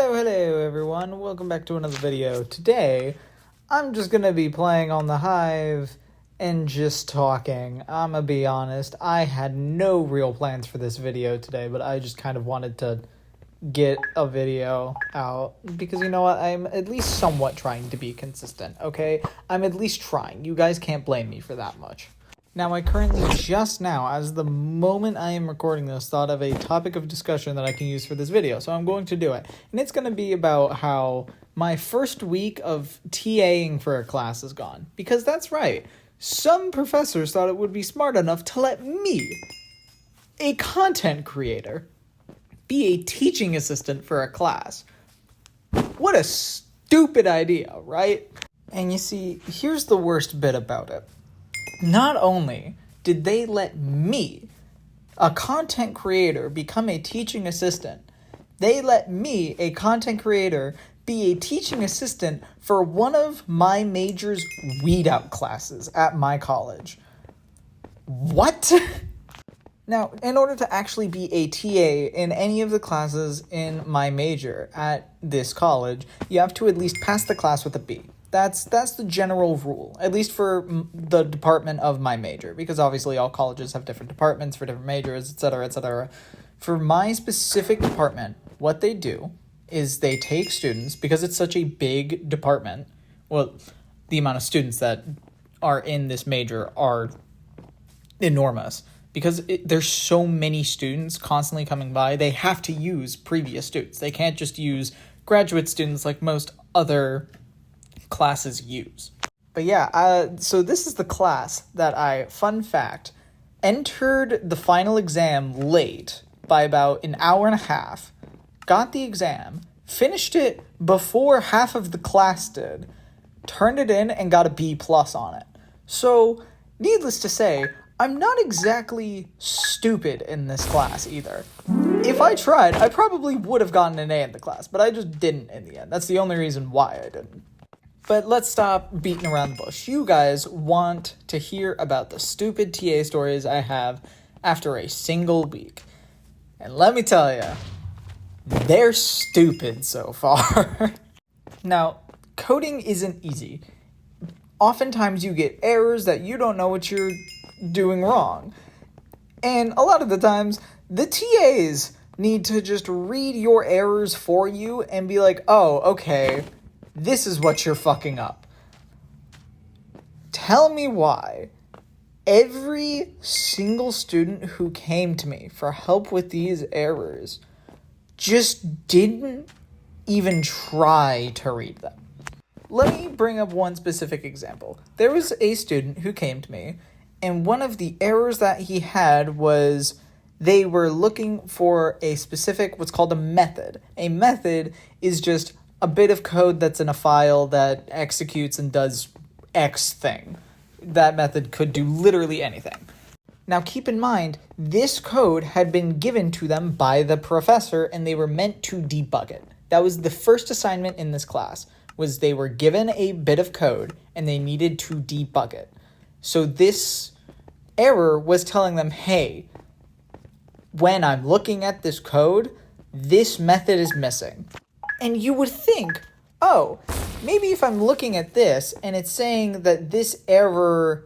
Hello everyone, welcome back to another video. Today, I'm just gonna be playing on the Hive and just talking. I'ma be honest, I had no real plans for this video today, but I just kind of wanted to get a video out because you know what, I'm at least somewhat trying to be consistent, okay? I'm at least trying. You guys can't blame me for that much. Now, I currently just now, as the moment I am recording this, thought of a topic of discussion that I can use for this video, so I'm going to do it. And it's going to be about how my first week of TAing for a class is gone. Because that's right, some professors thought it would be smart enough to let me, a content creator, be a teaching assistant for a class. What a stupid idea, right? And you see, here's the worst bit about it. Not only did they let me, a content creator, become a teaching assistant, they let me, a content creator, be a teaching assistant for one of my major's weed out classes at my college. What? Now, in order to actually be a TA in any of the classes in my major at this college, you have to at least pass the class with a B. That's the general rule, at least for the department of my major, because obviously all colleges have different departments for different majors, etc., etc. For my specific department, what they do is they take students, because it's such a big department, well, the amount of students that are in this major are enormous, because there's so many students constantly coming by, they have to use previous students. They can't just use graduate students like most other classes use. But yeah, so this is the class that I, fun fact, entered the final exam late by about an hour and a half, got the exam, finished it before half of the class did, turned it in, and got a B+ on it. So, needless to say, I'm not exactly stupid in this class either. If I tried, I probably would have gotten an A in the class, but I just didn't in the end. That's the only reason why I didn't. But let's stop beating around the bush. You guys want to hear about the stupid TA stories I have after a single week. And let me tell you, they're stupid so far. Now, coding isn't easy. Oftentimes you get errors that you don't know what you're doing wrong. And a lot of the times, the TAs need to just read your errors for you and be like, oh, okay, this is what you're fucking up. Tell me why every single student who came to me for help with these errors just didn't even try to read them. Let me bring up one specific example. There was a student who came to me, and one of the errors that he had was they were looking for a specific, what's called a method. A method is just a bit of code that's in a file that executes and does X thing. That method could do literally anything. Now keep in mind, this code had been given to them by the professor and they were meant to debug it. That was the first assignment in this class, was they were given a bit of code and they needed to debug it. So this error was telling them, hey, when I'm looking at this code, this method is missing. And you would think, oh, maybe if I'm looking at this and it's saying that this error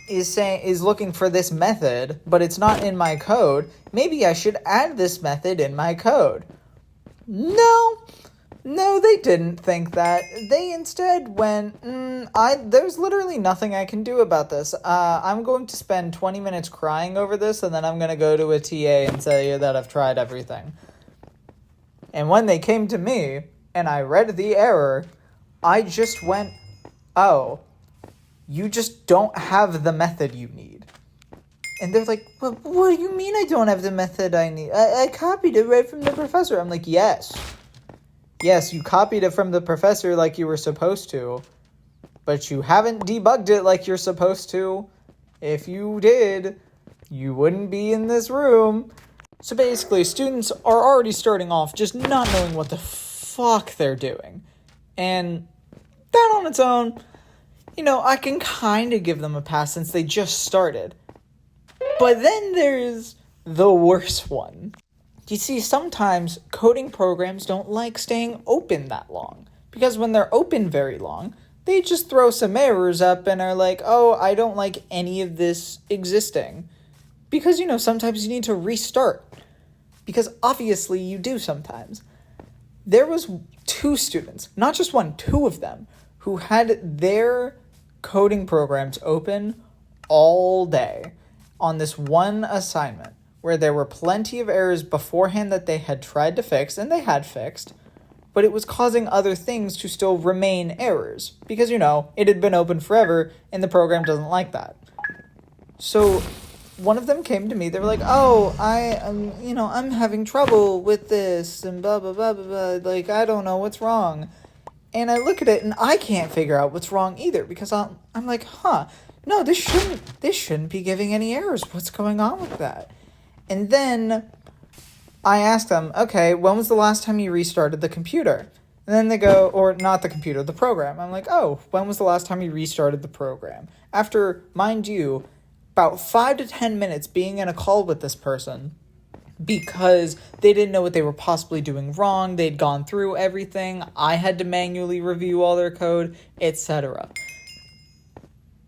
is looking for this method, but it's not in my code, maybe I should add this method in my code. No, they didn't think that. They instead went, there's literally nothing I can do about this. I'm going to spend 20 minutes crying over this, and then I'm going to go to a TA and tell you that I've tried everything. And when they came to me, and I read the error, I just went, oh, you just don't have the method you need. And they're like, well, what do you mean I don't have the method I need? I copied it right from the professor. I'm like, yes, you copied it from the professor like you were supposed to, but you haven't debugged it like you're supposed to. If you did, you wouldn't be in this room. So basically, students are already starting off just not knowing what the fuck they're doing. And that on its own, I can kind of give them a pass since they just started. But then there's the worst one. You see, sometimes coding programs don't like staying open that long, because when they're open very long, they just throw some errors up and are like, oh, I don't like any of this existing. Because, sometimes you need to restart. Because obviously you do sometimes. There was 2 students, not just one, 2 of them, who had their coding programs open all day on this one assignment where there were plenty of errors beforehand that they had tried to fix, and they had fixed, but it was causing other things to still remain errors because, it had been open forever and the program doesn't like that. So one of them came to me. They were like, oh, I'm having trouble with this and blah, blah, blah, blah, blah. Like, I don't know what's wrong. And I look at it and I can't figure out what's wrong either because I'm like, no, this shouldn't be giving any errors. What's going on with that? And then I asked them, okay, when was the last time you restarted the computer? And then they go, or not the computer, the program. I'm like, oh, when was the last time you restarted the program? After, mind you, about 5 to 10 minutes being in a call with this person because they didn't know what they were possibly doing wrong. They'd gone through everything. I had to manually review all their code, etc.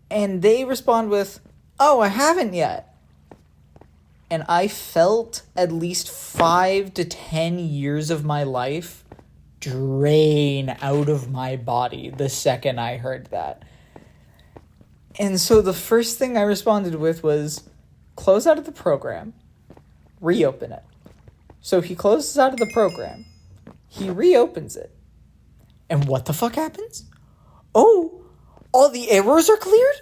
And they respond with, oh, I haven't yet. And I felt at least 5 to 10 years of my life drain out of my body the second I heard that. And so the first thing I responded with was, close out of the program, reopen it. So he closes out of the program, he reopens it, and what the fuck happens? Oh, all the errors are cleared?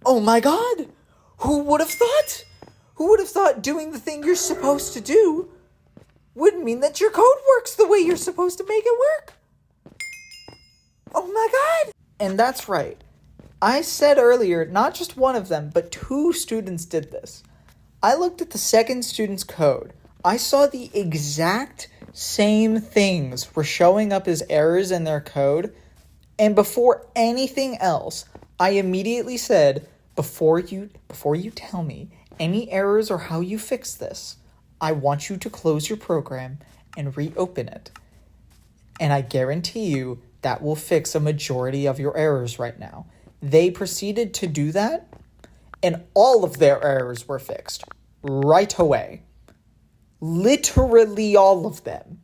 Oh my god! Who would have thought? Who would have thought doing the thing you're supposed to do would mean that your code works the way you're supposed to make it work? Oh my god! And that's right. I said earlier, not just one of them, but 2 students did this. I looked at the second student's code. I saw the exact same things were showing up as errors in their code. And before anything else, I immediately said, before you tell me any errors or how you fix this, I want you to close your program and reopen it. And I guarantee you that will fix a majority of your errors right now. They proceeded to do that, and all of their errors were fixed right away. Literally all of them.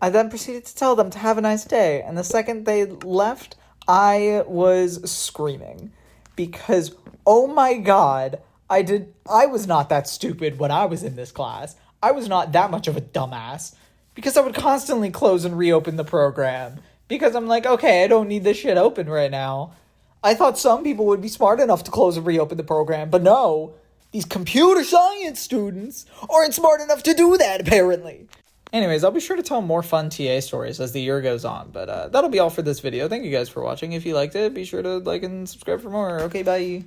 I then proceeded to tell them to have a nice day, and the second they left, I was screaming. Because, oh my god, I was not that stupid when I was in this class. I was not that much of a dumbass. Because I would constantly close and reopen the program. Because I'm like, okay, I don't need this shit open right now. I thought some people would be smart enough to close and reopen the program, but no. These computer science students aren't smart enough to do that, apparently. Anyways, I'll be sure to tell more fun TA stories as the year goes on, but that'll be all for this video. Thank you guys for watching. If you liked it, be sure to like and subscribe for more. Okay, bye.